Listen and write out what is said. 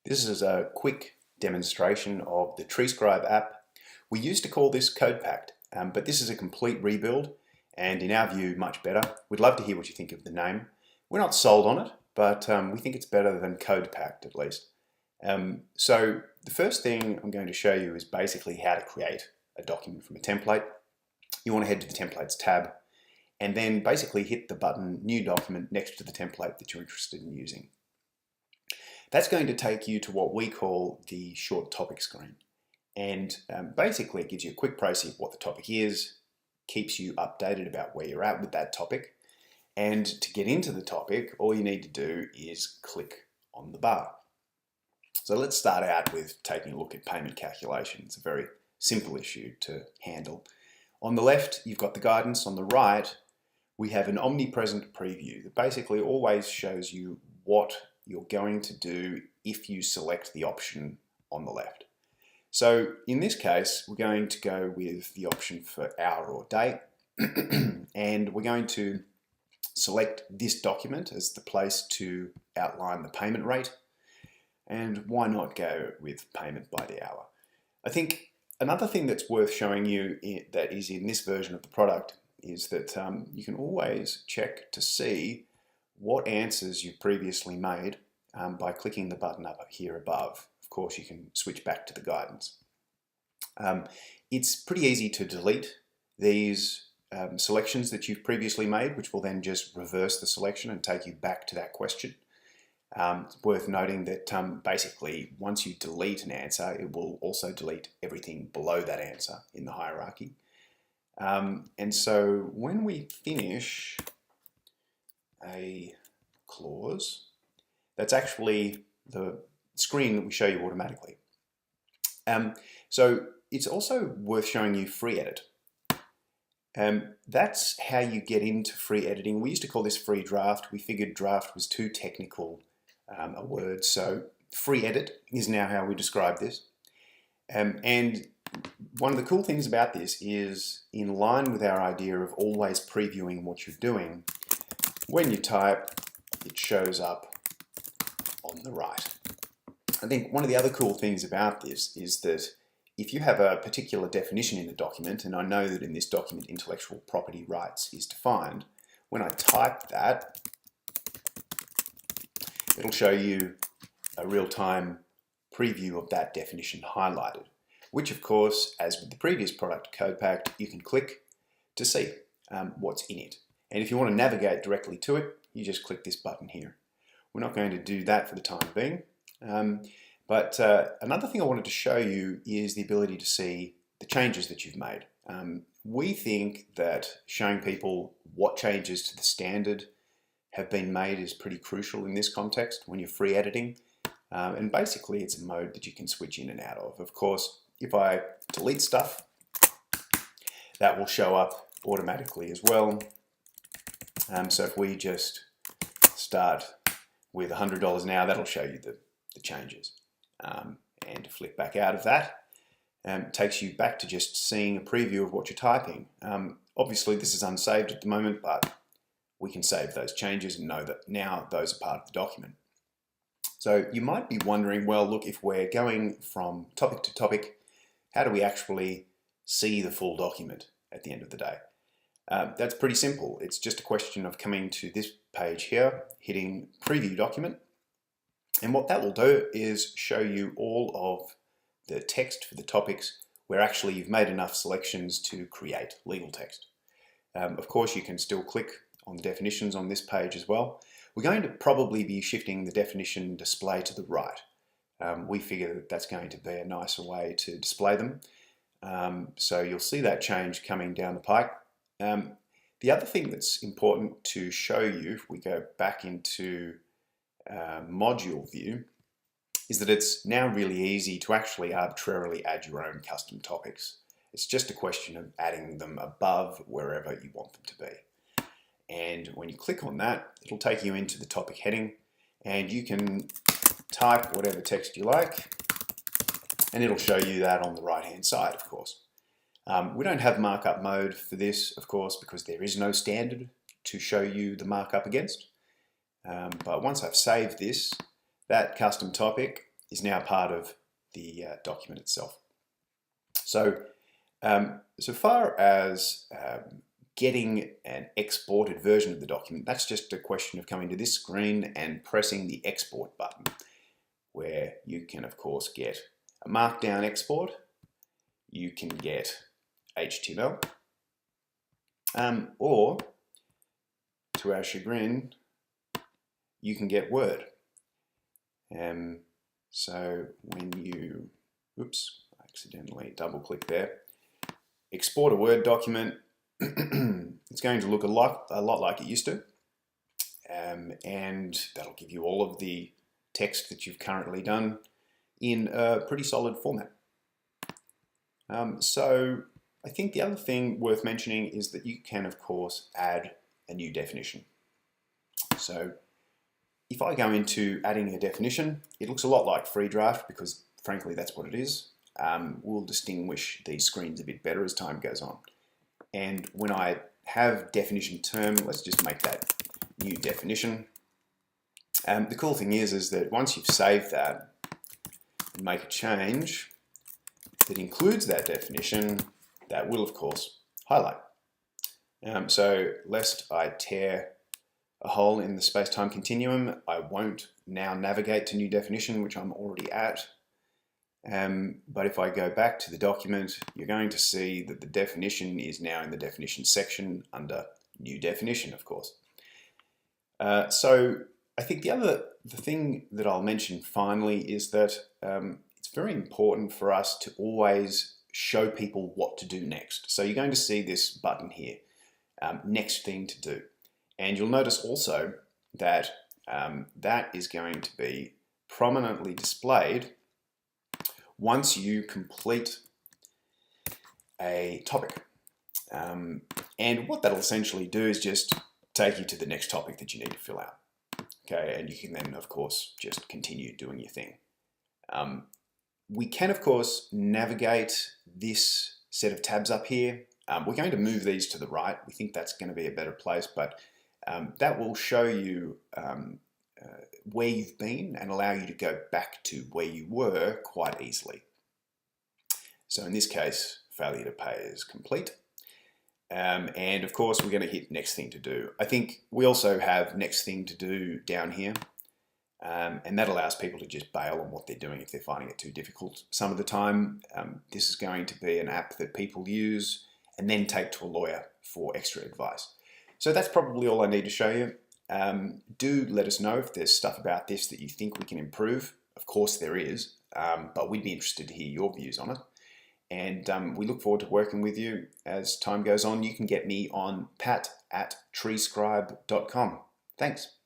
This is a quick demonstration of the treescribe app. We used to call this CodePact, but this is a complete rebuild and in our view much better. We'd love to hear what you think of the name. We're not sold on it, but we think it's better than CodePact at least. So the first thing I'm going to show you is basically how to create a document from a template. You want to head to the Templates tab and then basically hit the button New Document next to the template that you're interested in using. That's going to take you to what we call the short topic screen. And basically it gives you a quick précis of what the topic is, keeps you updated about where you're at with that topic. And to get into the topic, all you need to do is click on the bar. So let's start out with taking a look at payment calculation. It's a very simple issue to handle. On the left, you've got the guidance. On the right, we have an omnipresent preview that basically always shows you what you're going to do if you select the option on the left. So in this case, we're going to go with the option for hour or day, and we're going to select this document as the place to outline the payment rate. And why not go with payment by the hour? I think another thing that's worth showing you that is in this version of the product is that you can always check to see what answers you've previously made by clicking the button up here above. Of course, you can switch back to the guidance. It's pretty easy to delete these selections that you've previously made, which will then just reverse the selection and take you back to that question. It's worth noting that basically once you delete an answer, it will also delete everything below that answer in the hierarchy. And so when we finish a clause, that's actually the screen that we show you automatically. So it's also worth showing you free edit. That's how you get into free editing. We used to call this free draft. We figured draft was too technical a word, so free edit is now how we describe this. And one of the cool things about this is, in line with our idea of always previewing what you're doing, when you type, it shows up on the right. I think one of the other cool things about this is that if you have a particular definition in the document, and I know that in this document intellectual property rights is defined, when I type that, it'll show you a real-time preview of that definition highlighted, which of course, as with the previous product, CodePact, you can click to see what's in it. And if you want to navigate directly to it, you just click this button here. We're not going to do that for the time being. But another thing I wanted to show you is the ability to see the changes that you've made. We think that showing people what changes to the standard have been made is pretty crucial in this context when you're free editing. And basically it's a mode that you can switch in and out of. Of course, if I delete stuff, that will show up automatically as well. So if we just start with $100 now, that'll show you the changes. And flick back out of that, takes you back to just seeing a preview of what you're typing. Obviously this is unsaved at the moment, but we can save those changes and know that now those are part of the document. So you might be wondering, well, look, if we're going from topic to topic, how do we actually see the full document at the end of the day? That's pretty simple. It's just a question of coming to this page here, hitting Preview Document, and what that will do is show you all of the text for the topics where actually you've made enough selections to create legal text. Of course, you can still click on the definitions on this page as well. We're going to probably be shifting the definition display to the right. We figure that that's going to be a nicer way to display them. So you'll see that change coming down the pike. The other thing that's important to show you, if we go back into module view, is that it's now really easy to actually arbitrarily add your own custom topics. It's just a question of adding them above wherever you want them to be. And when you click on that, it'll take you into the topic heading, and you can type whatever text you like, and it'll show you that on the right hand side, of course. We don't have markup mode for this, of course, because there is no standard to show you the markup against. But once I've saved this, that custom topic is now part of the document itself. So, so far as getting an exported version of the document, that's just a question of coming to this screen and pressing the export button, where you can of course get a markdown export, you can get HTML, or to our chagrin, you can get Word. So when you, oops, I accidentally double click there, export a Word document, it's going to look a lot like it used to, and that'll give you all of the text that you've currently done in a pretty solid format. So I think the other thing worth mentioning is that you can of course add a new definition. So if I go into adding a definition, it looks a lot like free draft because frankly that's what it is. We'll distinguish these screens a bit better as time goes on. And when I have definition term, let's just make that new definition. The cool thing is that once you've saved that and make a change that includes that definition, that will of course highlight. So lest I tear a hole in the space-time continuum, I won't now navigate to new definition, which I'm already at. But if I go back to the document, you're going to see that the definition is now in the definition section under new definition, of course. So I think the thing that I'll mention finally is that it's very important for us to always show people what to do next. So you're going to see this button here, next thing to do. And you'll notice also that that is going to be prominently displayed once you complete a topic. And what that'll essentially do is just take you to the next topic that you need to fill out. Okay, and you can then of course just continue doing your thing. We can of course navigate this set of tabs up here. We're going to move these to the right. We think that's going to be a better place, but that will show you where you've been and allow you to go back to where you were quite easily. So in this case, failure to pay is complete. And of course, we're going to hit next thing to do. I think we also have next thing to do down here. And that allows people to just bail on what they're doing if they're finding it too difficult. Some of the time, this is going to be an app that people use and then take to a lawyer for extra advice. So that's probably all I need to show you. Do let us know if there's stuff about this that you think we can improve. Of course there is, but we'd be interested to hear your views on it. And we look forward to working with you as time goes on. You can get me on pat@treescribe.com. Thanks.